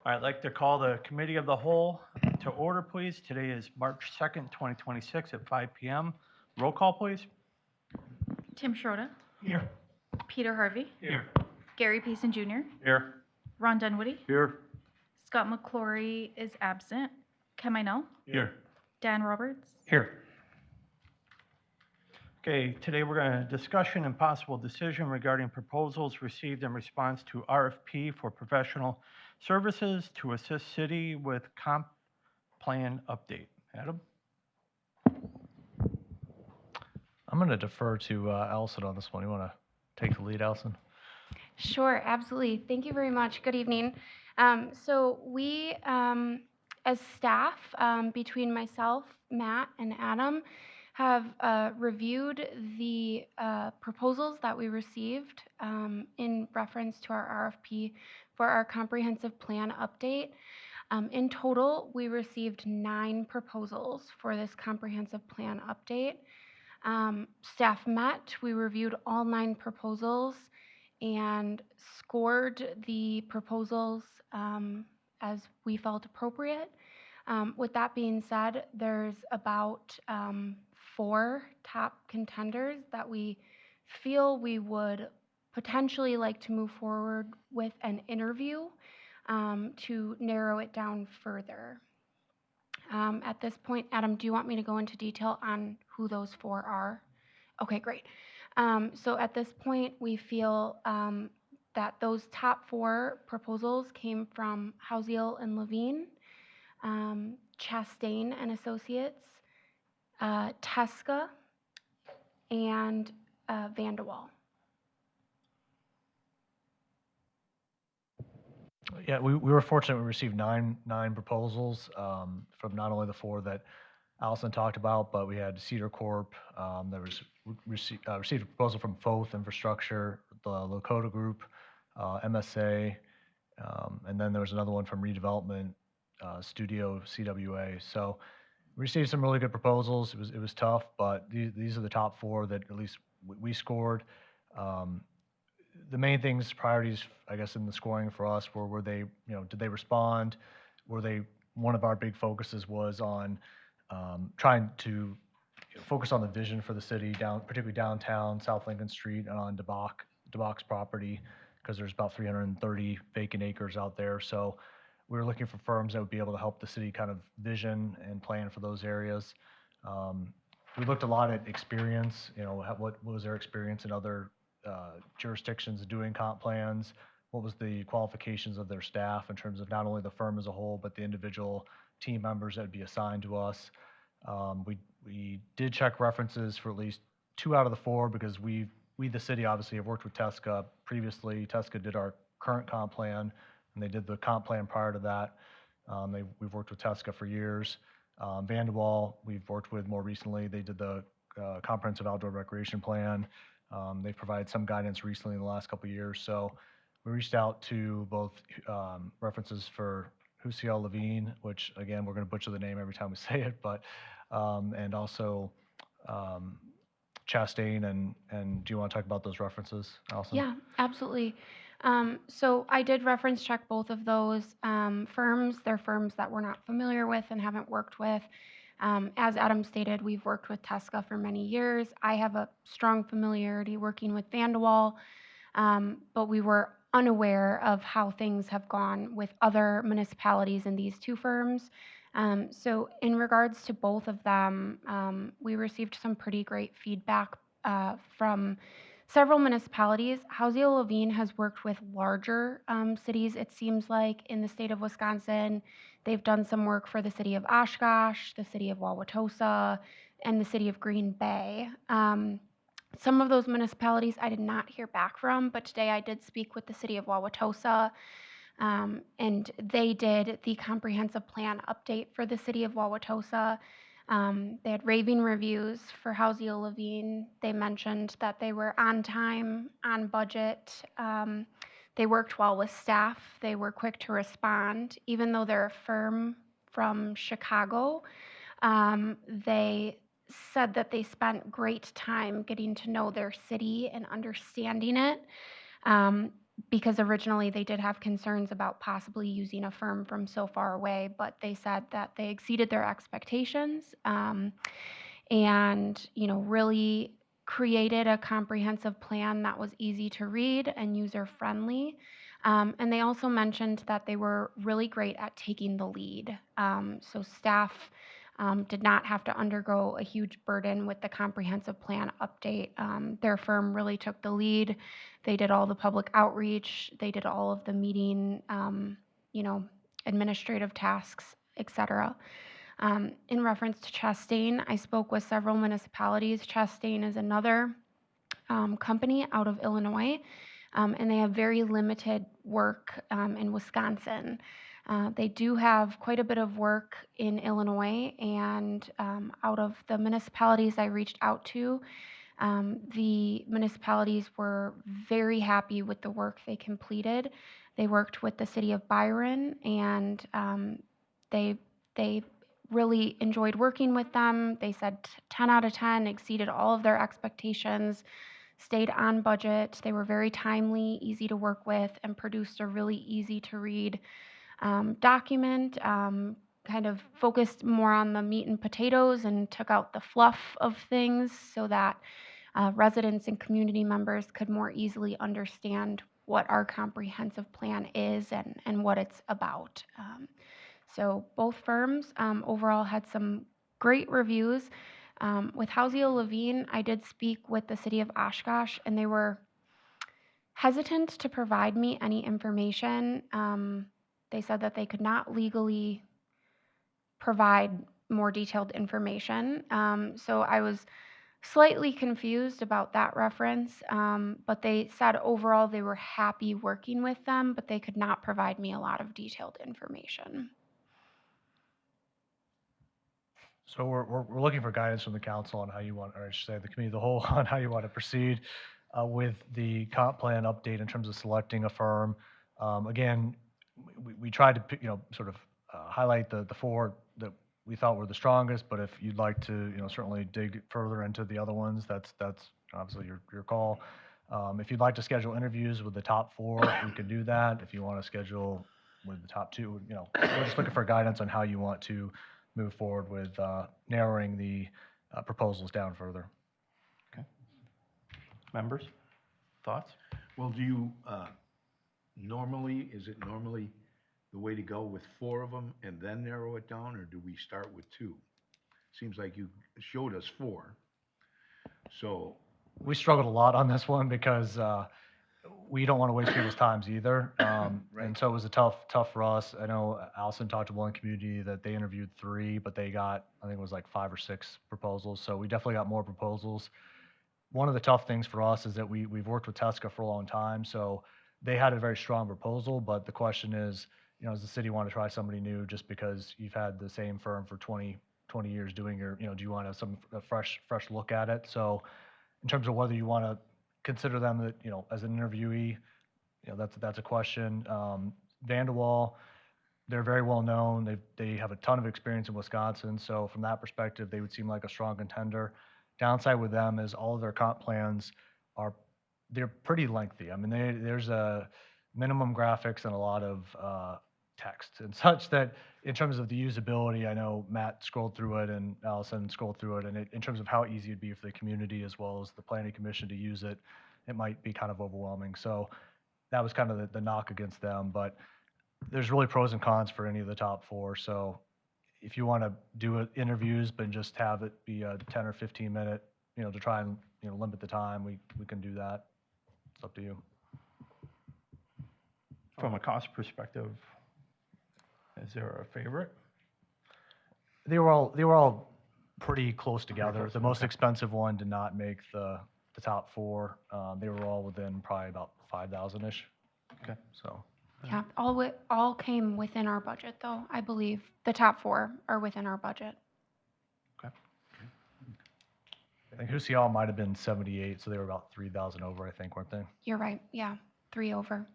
I'd like to call the Committee of the Whole to order, please. Today is March 2nd, 2026 at 5 p.m. Roll call, please. Tim Schroeder, Here. Peter Harvey, Here. Gary Payson Jr., Here. Ron Dunwoody, Here. Scott McClory is absent, Ken Minell, Here. Dan Roberts. Here. Okay, today we're going to discussion and possible decision regarding proposals received in response to RFP for professional services to assist city with comp plan update. Adam? I'm going to defer to Allison on this one. You want to take the lead, Allison? Sure, absolutely. Thank you very much. Good evening. So we, as staff, between myself, Matt, and Adam, have reviewed the proposals that we received in reference to our RFP for our comprehensive plan update. In total, we received 9 proposals for this comprehensive plan update. Staff met, we reviewed all 9 proposals and scored the proposals as we felt appropriate. With that being said, there's about 4 top contenders that we feel we would potentially like to move forward with an interview to narrow it down further. At this point, Adam, do you want me to go into detail on who those 4 are? Okay, great. So at this point, we feel that those top 4 proposals came from Housiel and Levine, Chastain and Associates, Tesca, and Vanderwall. Yeah, we were fortunate. We received nine proposals from not only the 4 that Allison talked about, but we had Cedar Corp. There was received a proposal from Foth Infrastructure, the Lakota Group, MSA, and then there was another one from Redevelopment Studio CWA. So we received some really good proposals. It was tough, but these are the top 4 that at least we scored. The main things, priorities, I guess, in the scoring for us were they, did they respond? One of our big focuses was on trying to focus on the vision for the city, particularly downtown, South Lincoln Street, and on DeBach's property, because there's about 330 vacant acres out there. So we were looking for firms that would be able to help the city kind of vision and plan for those areas. We looked a lot at experience, what was their experience in other jurisdictions doing comp plans, what was the qualifications of their staff in terms of not only the firm as a whole, but the individual team members that would be assigned to us. We did check references for at least 2 out of the 4 because we the city obviously have worked with Tesca previously. Tesca did our current comp plan, and they did the comp plan prior to that. We've worked with Tesca for years. Vanderwall, we've worked with more recently. They did the comprehensive outdoor recreation plan. They've provided some guidance recently in the last couple of years. So we reached out to both references for Housiel Levine, which again, we're going to butcher the name every time we say it, but and also Chastain. And do you want to talk about those references, Allison? Yeah, absolutely. So I did reference check both of those firms. They're firms that we're not familiar with and haven't worked with. As Adam stated, we've worked with Tesca for many years. I have a strong familiarity working with Vanderwall, but we were unaware of how things have gone with other municipalities in these 2 firms. So in regards to both of them, we received some pretty great feedback from several municipalities. Housiel Levine has worked with larger cities, it seems like, in the state of Wisconsin. They've done some work for the city of Oshkosh, the city of Wauwatosa, and the city of Green Bay. Some of those municipalities I did not hear back from, but today I did speak with the city of Wauwatosa, and they did the comprehensive plan update for the city of Wauwatosa. They had raving reviews for Housiel Levine. They mentioned that they were on time, on budget. They worked well with staff. They were quick to respond. Even though they're a firm from Chicago, they said that they spent great time getting to know their city and understanding it. because originally they did have concerns about possibly using a firm from so far away, but they said that they exceeded their expectations, and, really created a comprehensive plan that was easy to read and user-friendly. And they also mentioned that they were really great at taking the lead. So staff did not have to undergo a huge burden with the comprehensive plan update. Their firm really took the lead. They did all the public outreach. They did all of the meeting, administrative tasks, etc. In reference to Chastain, I spoke with several municipalities. Chastain is another company out of Illinois, and they have very limited work in Wisconsin. They do have quite a bit of work in Illinois, and out of the municipalities I reached out to, the municipalities were very happy with the work they completed. They worked with the city of Byron, and they really enjoyed working with them. They said 10 out of 10, exceeded all of their expectations, stayed on budget. They were very timely, easy to work with, and produced a really easy to read document. Kind of focused more on the meat and potatoes and took out the fluff of things so that residents and community members could more easily understand what our comprehensive plan is and what it's about. So both firms overall had some great reviews. With Houseo Levine, I did speak with the city of Oshkosh, and they were hesitant to provide me any information. They said that they could not legally provide more detailed information. So I was slightly confused about that reference, but they said overall they were happy working with them, but they could not provide me a lot of detailed information. So we're looking for guidance from the council on how you want, or I should say, the committee of the whole, on how you want to proceed with the comp plan update in terms of selecting a firm. Again, we tried to, sort of highlight the four that we thought were the strongest, but if you'd like to, certainly dig further into the other ones, that's obviously your call. If you'd like to schedule interviews with the top four, we can do that. If you want to schedule with the top two, we're just looking for guidance on how you want to move forward with narrowing the proposals down further. Members, thoughts? Well, do you, is it normally the way to go with four of them and then narrow it down, or do we start with two? Seems like you showed us four. So, We struggled a lot on this one because we don't want to waste people's times either. And so it was tough for us. I know Allison talked to one community that they interviewed 3, but they got, I think it was like 5 or 6 proposals. So we definitely got more proposals. One of the tough things for us is that we've worked with Tesca for a long time, so they had a very strong proposal, but the question is, does the city want to try somebody new just because you've had the same firm for 20 years doing your, do you want to have a fresh look at it? So in terms of whether you want to consider them, as an interviewee, that's a question. Vanderwall, they're very well known. They have a ton of experience in Wisconsin, so from that perspective, they would seem like a strong contender. Downside with them is all of their comp plans they're pretty lengthy. I mean, there's a minimum graphics and a lot of text and such that in terms of the usability, I know Matt scrolled through it and Allison scrolled through it, and in terms of how easy it'd be for the community as well as the planning commission to use it, it might be kind of overwhelming. So that was kind of the knock against them, but there's really pros and cons for any of the top 4. So if you want to do interviews, but just have it be a 10 or 15 minute, to try and, limit the time, we can do that. It's up to you. From a cost perspective, is there a favorite? They were all pretty close together. close, The most okay. expensive one did not make the top 4. They were all within probably about 5,000-ish. Okay. So. Yeah, all came within our budget, though. I believe the top 4 are within our budget. Okay. I think Husial might have been 78, so they were about 3,000 over, I think, weren't they? You're right. Yeah, 3 over.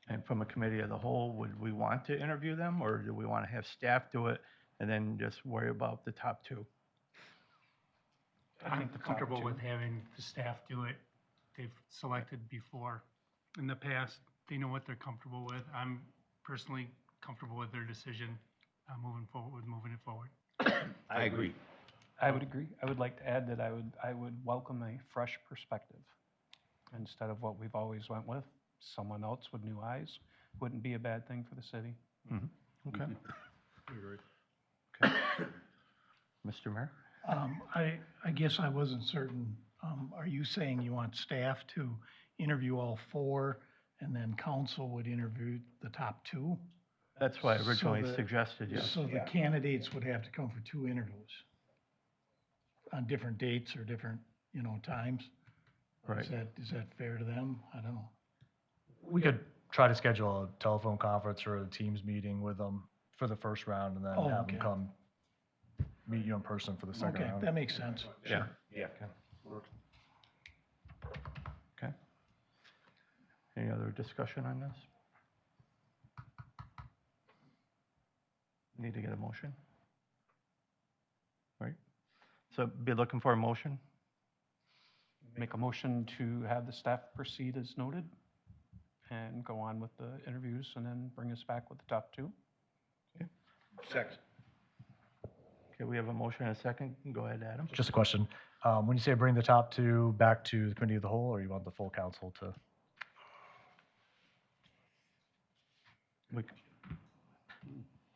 And from a committee of the whole, would we want to interview them, or do we want to have staff do it and then just worry about the top 2? I'm comfortable with having the staff do it. They've selected before. in the past. They know what they're comfortable with. I'm personally comfortable with their decision, moving it forward. I agree. I would agree. I would like to add that I would welcome a fresh perspective instead of what we've always went with. Someone else with new eyes wouldn't be a bad thing for the city. Okay. Agree. Okay. Mr. Mayor? I guess I wasn't certain. Are you saying you want staff to interview all four and then council would interview the top two? That's what I originally So the- suggested, yes. So the candidates would have to come for 2 interviews on different dates or different, times? Right. Is that fair to them? I don't know. We could try to schedule a telephone conference or a Teams meeting with them for the first round and then Oh, have them okay. come meet you in person for the second Okay, round. that makes sense. Yeah. Yeah. Okay. Any other discussion on this? Need to get a motion? Right? So be looking for a motion? Make a motion to have the staff proceed as noted and go on with the interviews and then bring us back with the top two. Second. Okay, we have a motion and a second. Go ahead, Adam. Just a question. When you say bring the top two back to the committee of the whole, or you want the full council to? We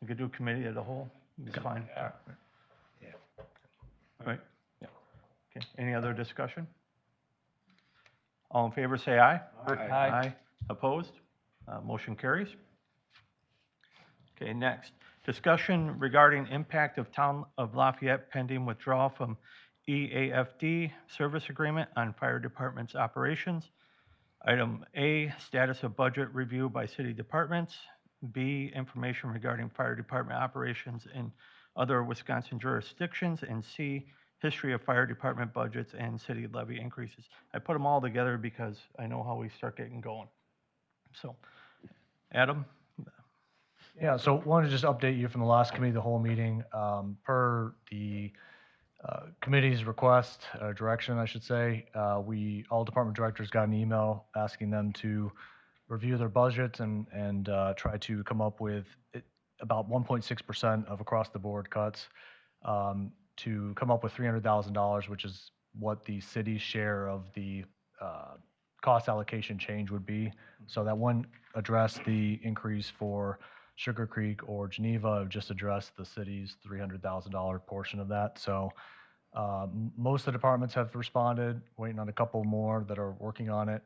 could do committee of the whole. It's fine. Yeah. All right. Yeah. Okay, any other discussion? All in favor, say aye. Aye. Opposed? Motion carries. Okay, next, discussion regarding impact of Town of Lafayette pending withdrawal from EAFD service agreement on fire department's operations. Item A, status of budget review by city departments. B, information regarding fire department operations in other Wisconsin jurisdictions. And C, history of fire department budgets and city levy increases. I put them all together because I know how we start getting going. So, Adam? Yeah, so wanted to just update you from the last committee of the whole meeting. Per the committee's request, direction, I should say, all department directors got an email asking them to review their budgets and try to come up with about 1.6% of across-the-board cuts to come up with $300,000, which is what the city's share of the cost allocation change would be. So that wouldn't address the increase for Sugar Creek or Geneva, it would just address the city's $300,000 portion of that. So most of the departments have responded, waiting on a couple more that are working on it.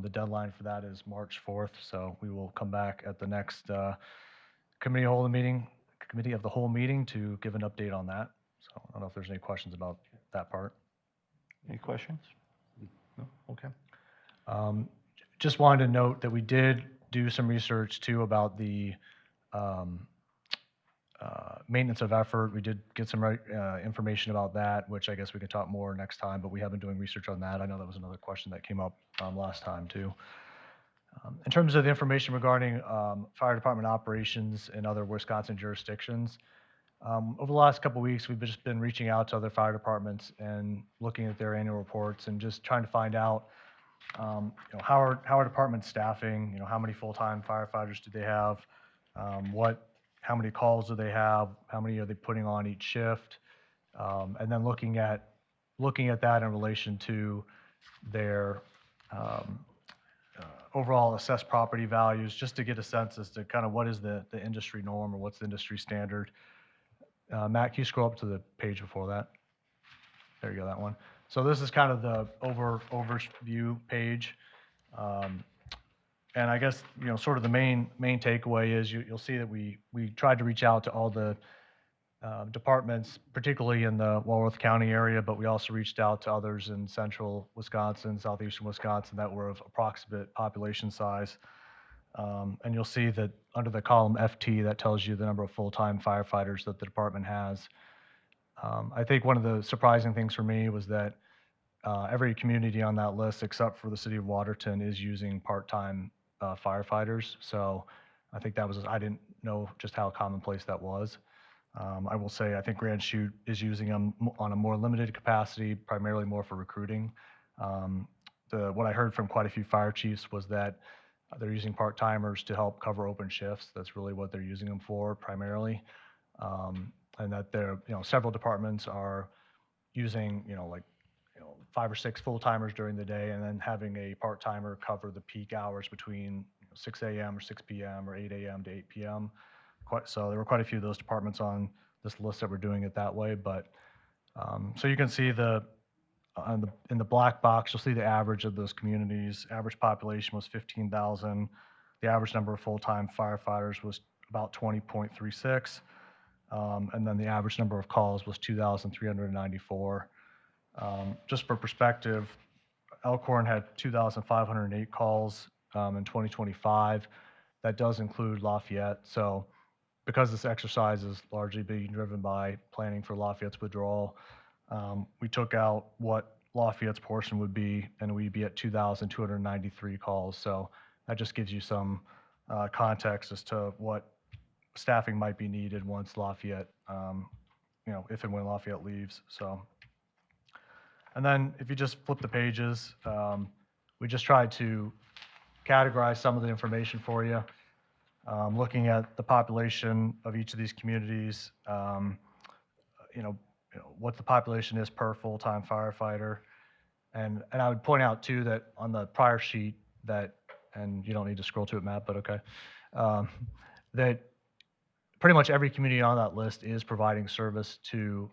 The deadline for that is March 4th, so we will come back at the next committee of the whole meeting to give an update on that. So I don't know if there's any questions about that part. Any questions? No? Okay. Just wanted to note that we did do some research too about the maintenance of effort. We did get some information about that, which I guess we can talk more next time, but we have been doing research on that. I know that was another question that came up last time too. In terms of the information regarding fire department operations in other Wisconsin jurisdictions, over the last couple of weeks, we've just been reaching out to other fire departments and looking at their annual reports and just trying to find out, how are departments staffing? How many full-time firefighters do they have? How many calls do they have? How many are they putting on each shift? And then looking at that in relation to their overall assessed property values, just to get a sense as to kind of what is the industry norm or what's the industry standard. Matt, can you scroll up to the page before that? There you go, that one. So this is kind of the overview page. And I guess, sort of the main takeaway is you'll see that we tried to reach out to all the departments, particularly in the Walworth County area, but we also reached out to others in central Wisconsin, southeastern Wisconsin that were of approximate population size. And you'll see that under the column FT, that tells you the number of full-time firefighters that the department has. I think one of the surprising things for me was that every community on that list, except for the city of Waterton, is using part-time firefighters. So I think I didn't know just how commonplace that was. I will say, I think Grand Chute is using them on a more limited capacity, primarily more for recruiting. what I heard from quite a few fire chiefs was that they're using part-timers to help cover open shifts. That's really what they're using them for primarily. And that several departments are using, like, 5 or 6 full-timers during the day and then having a part-timer cover the peak hours between 6 a.m. or 6 p.m. or 8 a.m. to 8 p.m. So there were quite a few of those departments on this list that were doing it that way. But so you can see in the black box, you'll see the average of those communities. Average population was 15,000. The average number of full-time firefighters was about 20.36. And then the average number of calls was 2,394. Just for perspective, Elkhorn had 2,508 calls in 2025. That does include Lafayette. So because this exercise is largely being driven by planning for Lafayette's withdrawal, we took out what Lafayette's portion would be, and we'd be at 2,293 calls. So that just gives you some context as to what staffing might be needed once Lafayette, if and when Lafayette leaves. So, and then if you just flip the pages, we just tried to categorize some of the information for you, looking at the population of each of these communities, what the population is per full-time firefighter. And I would point out too that on the prior sheet and you don't need to scroll to it, Matt, but okay, that pretty much every community on that list is providing service to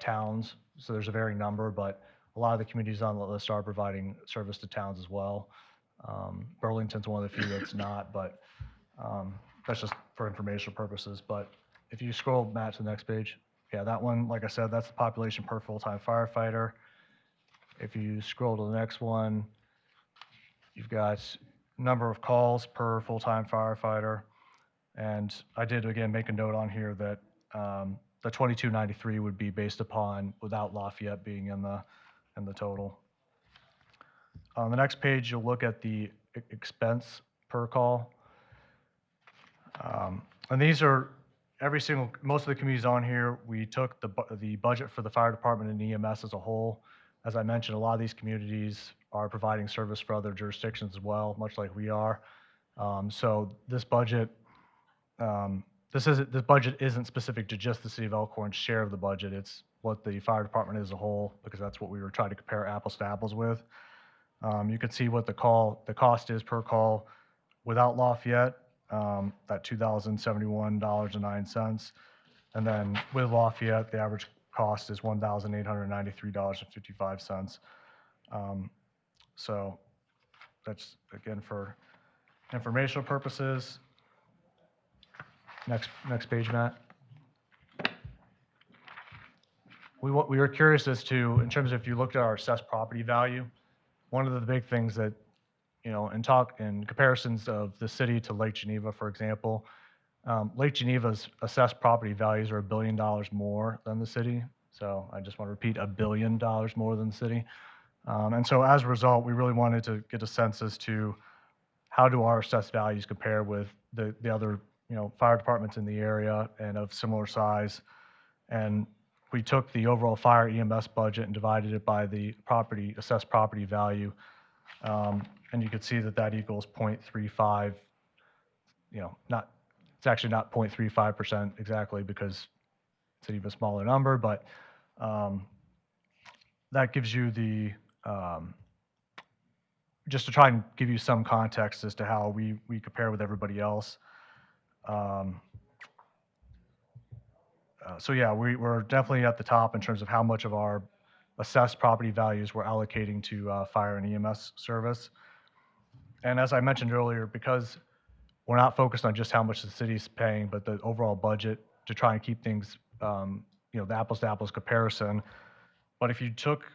towns. So there's a varying number, but a lot of the communities on the list are providing service to towns as well. Burlington's one of the few that's not, but that's just for informational purposes. But if you scroll, Matt, to the next page, yeah, that one, like I said, that's the population per full-time firefighter. If you scroll to the next one, you've got number of calls per full-time firefighter. And I did, again, make a note on here that the 2293 would be based upon without Lafayette being in the total. On the next page, you'll look at the expense per call. And these are most of the communities on here, we took the budget for the fire department and EMS as a whole. As I mentioned, a lot of these communities are providing service for other jurisdictions as well, much like we are. So this budget, this budget isn't specific to just the city of Elkhorn's share of the budget. It's what the fire department is as a whole, because that's what we were trying to compare apples to apples with. You can see what the cost is per call without Lafayette, at $2,071.09. And then with Lafayette, the average cost is $1,893.55. So that's, again, for informational purposes. Next page, Matt. We were curious as to, in terms of if you looked at our assessed property value, one of the big things that, in comparisons of the city to Lake Geneva, for example, Lake Geneva's assessed property values are $1 billion more than the city. So I just want to repeat, $1 billion more than the city. And so as a result, we really wanted to get a sense as to how do our assessed values compare with the other, fire departments in the area and of similar size. And we took the overall fire EMS budget and divided it by the assessed property value. And you can see that equals 0.35, it's actually not 0.35% exactly because it's an even smaller number, but that gives you just to try and give you some context as to how we compare with everybody else. So yeah, we're definitely at the top in terms of how much of our assessed property values we're allocating to fire and EMS service. And as I mentioned earlier, because we're not focused on just how much the city's paying, but the overall budget to try and keep things, the apples to apples comparison. But if you took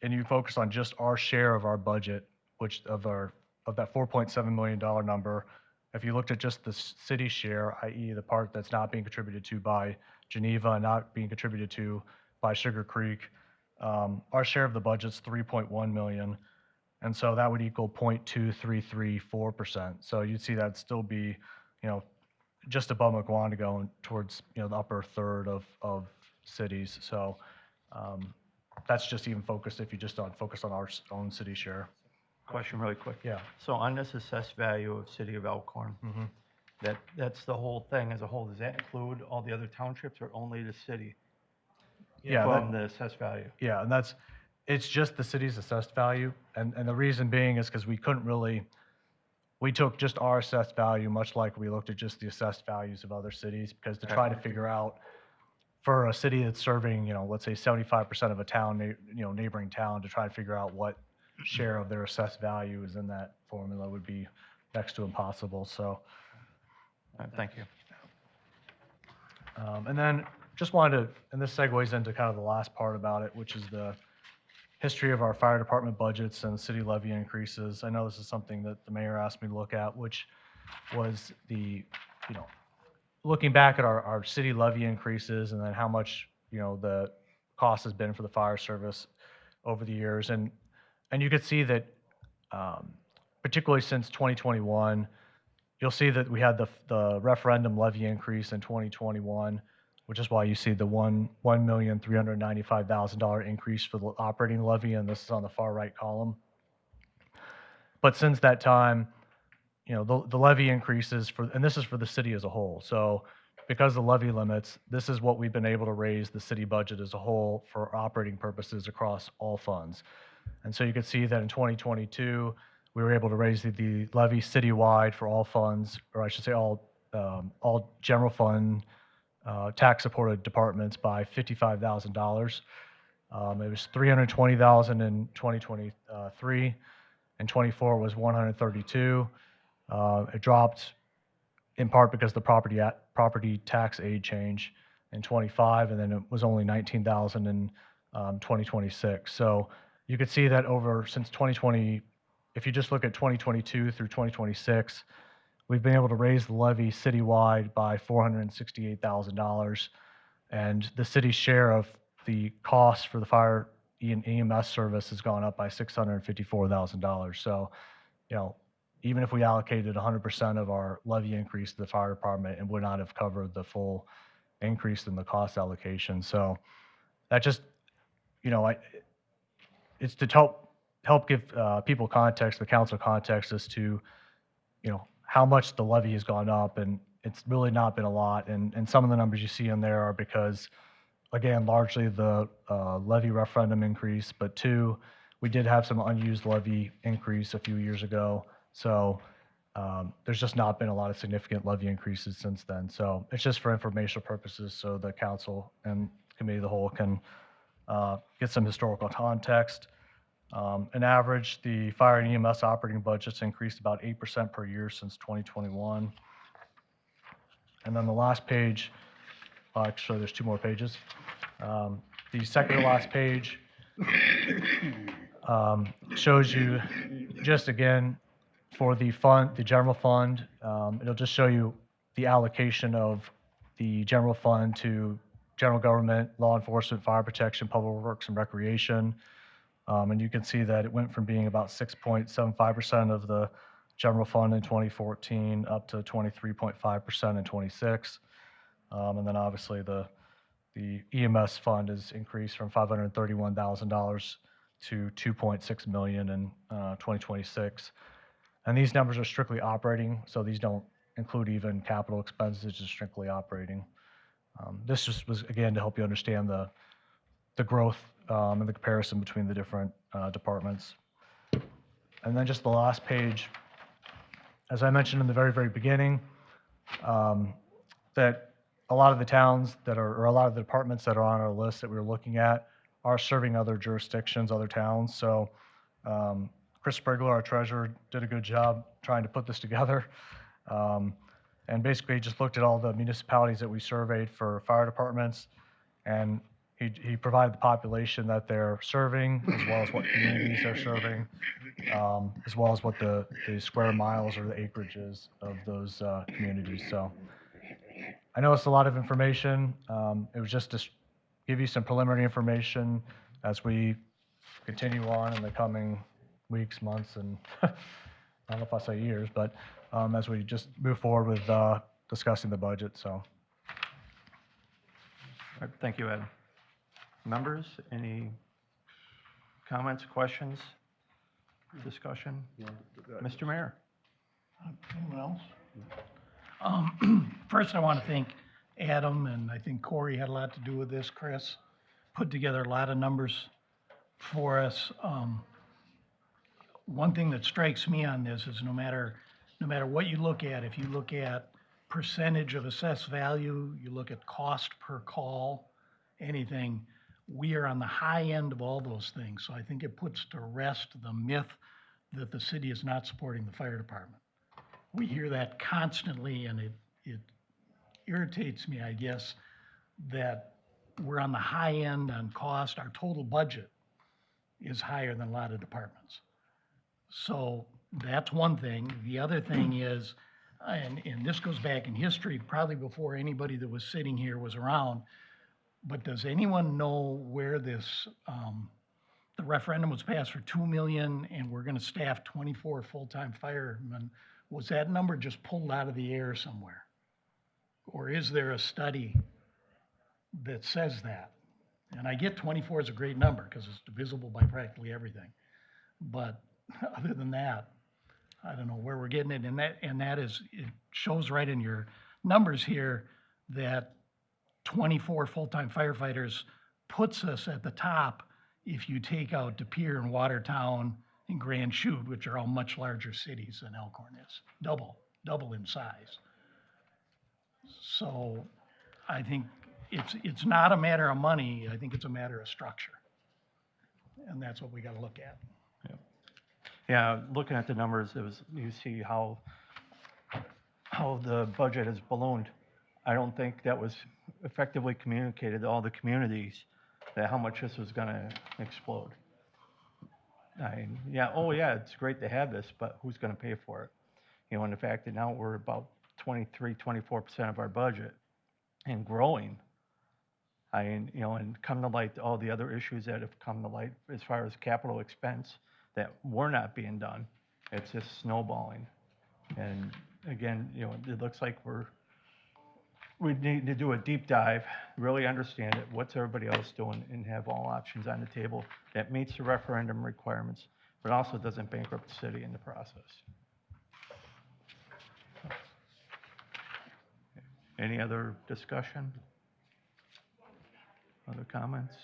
and you focus on just our share of our budget, which of that $4.7 million number, if you looked at just the city share, i.e. the part that's not being contributed to by Geneva and not being contributed to by Sugar Creek, our share of the budget's $3.1 million. And so that would equal 0.2334%. So you'd see that still be, just above McWanago and towards, the upper third of cities. So that's just even focused if you just don't focus on our own city share. question really quick. Yeah. So on this assessed value of City of Elkhorn, Mhm. that's the whole thing as a whole. Does that include all the other townships or only the city Yeah, from the assessed value? Yeah, and it's just the city's assessed value, and the reason being is because we couldn't really, we took just our assessed value, much like we looked at just the assessed values of other cities, because to try to figure out, for a city that's serving, let's say 75% of a town, neighboring town, to try to figure out what share of their assessed value is in that formula would be next to impossible, so. All right, thank you. And then just wanted to, and this segues into kind of the last part about it, which is the history of our fire department budgets and city levy increases. I know this is something that the mayor asked me to look at, which was looking back at our city levy increases and then how much, the cost has been for the fire service over the years. And you could see that, particularly since 2021, you'll see that we had the referendum levy increase in 2021, which is why you see the $1,395,000 increase for the operating levy, and this is on the far right column. But since that time, the levy increases and this is for the city as a whole. So because of the levy limits, this is what we've been able to raise the city budget as a whole for operating purposes across all funds. And so you can see that in 2022, we were able to raise the levy citywide for all funds, or I should say all general fund tax-supported departments by $55,000. It was $320,000 in 2023, and 24 was 132. It dropped in part because the property tax aid change in 25, and then it was only 19,000 in 2026. So you could see that since 2020, if you just look at 2022 through 2026, we've been able to raise the levy citywide by $468,000, and the city's share of the cost for the fire and EMS service has gone up by $654,000. So, even if we allocated 100% of our levy increase to the fire department, it would not have covered the full increase in the cost allocation. So that just, it's to help give people context, the council context as to, how much the levy has gone up, and it's really not been a lot. And some of the numbers you see in there are because, again, largely the levy referendum increase, but two, we did have some unused levy increase a few years ago. So there's just not been a lot of significant levy increases since then. So it's just for informational purposes, so the council and committee of the whole can get some historical context. On average, the fire and EMS operating budgets increased about 8% per year since 2021. And then the last page, actually there's two more pages. The second to last page shows you, just again, for the fund, the general fund, it'll just show you the allocation of the general fund to general government, law enforcement, fire protection, public works, and recreation. And you can see that it went from being about 6.75% of the general fund in 2014 up to 23.5% in 26. And then obviously the EMS fund has increased from $531,000 to $2.6 million in 2026. And these numbers are strictly operating, so these don't include even capital expenses, it's just strictly operating. This just was, again, to help you understand the growth and the comparison between the different departments. And then just the last page, as I mentioned in the very, very beginning, that a lot of the towns that are, or a lot of the departments that are on our list that we were looking at are serving other jurisdictions, other towns. So Chris Sprigler, our treasurer, did a good job trying to put this together. And basically just looked at all the municipalities that we surveyed for fire departments, and he provided the population that they're serving, as well as what communities they're serving, as well as what the square miles or the acreage is of those communities. So I know it's a lot of information. It was just to give you some preliminary information as we continue on in the coming weeks, months, and I don't know if I say years, but as we just move forward with discussing the budget. So. All right, thank you, Ed. Members, any comments, questions? discussion? Mr. Mayor? Anyone else? First, I want to thank Adam, and I think Corey had a lot to do with this, Chris. Put together a lot of numbers for us. One thing that strikes me on this is no matter what you look at, if you look at percentage of assessed value, you look at cost per call, anything, we are on the high end of all those things. So I think it puts to rest the myth that the city is not supporting the fire department. We hear that constantly, and it irritates me, I guess, that we're on the high end on cost. Our total budget is higher than a lot of departments. So that's one thing. The other thing is, and this goes back in history, probably before anybody that was sitting here was around, but does anyone know where this, the referendum was passed for 2 million and we're gonna staff 24 full-time firemen? Was that number just pulled out of the air somewhere? Or is there a study that says that? And I get 24 is a great number because it's divisible by practically everything. But other than that, I don't know where we're getting it. And that is, it shows right in your numbers here that 24 full-time firefighters puts us at the top if you take out De Pere and Watertown and Grand Chute, which are all much larger cities than Elkhorn is, double in size. So I think it's not a matter of money, I think it's a matter of structure. And that's what we gotta look at. Yeah, looking at the numbers, you see how the budget has ballooned. I don't think that was effectively communicated to all the communities that how much this was gonna explode. Yeah, it's great to have this, but who's gonna pay for it? You know, and the fact that now we're about 23-24% of our budget and growing. You know, and come to light, all the other issues that have come to light as far as capital expense that were not being done. It's just snowballing. And again, you know, it looks like we need to do a deep dive, really understand it, what's everybody else doing, and have all options on the table that meets the referendum requirements, but also doesn't bankrupt the city in the process. Any other discussion? Other comments?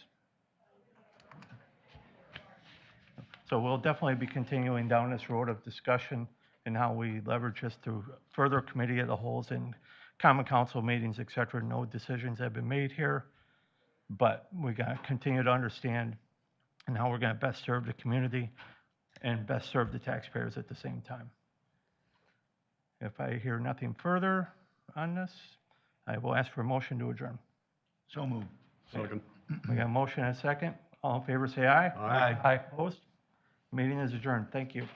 So we'll definitely be continuing down this road of discussion and how we leverage this through further committee of the wholes and common council meetings, et cetera. No decisions have been made here, but we got to continue to understand and how we're going to best serve the community and best serve the taxpayers at the same time. If I hear nothing further on this, I will ask for a motion to adjourn. So moved. Second. We got a motion and a second. All in favor, say aye. Aye. Aye. Opposed? Meeting is adjourned. Thank you.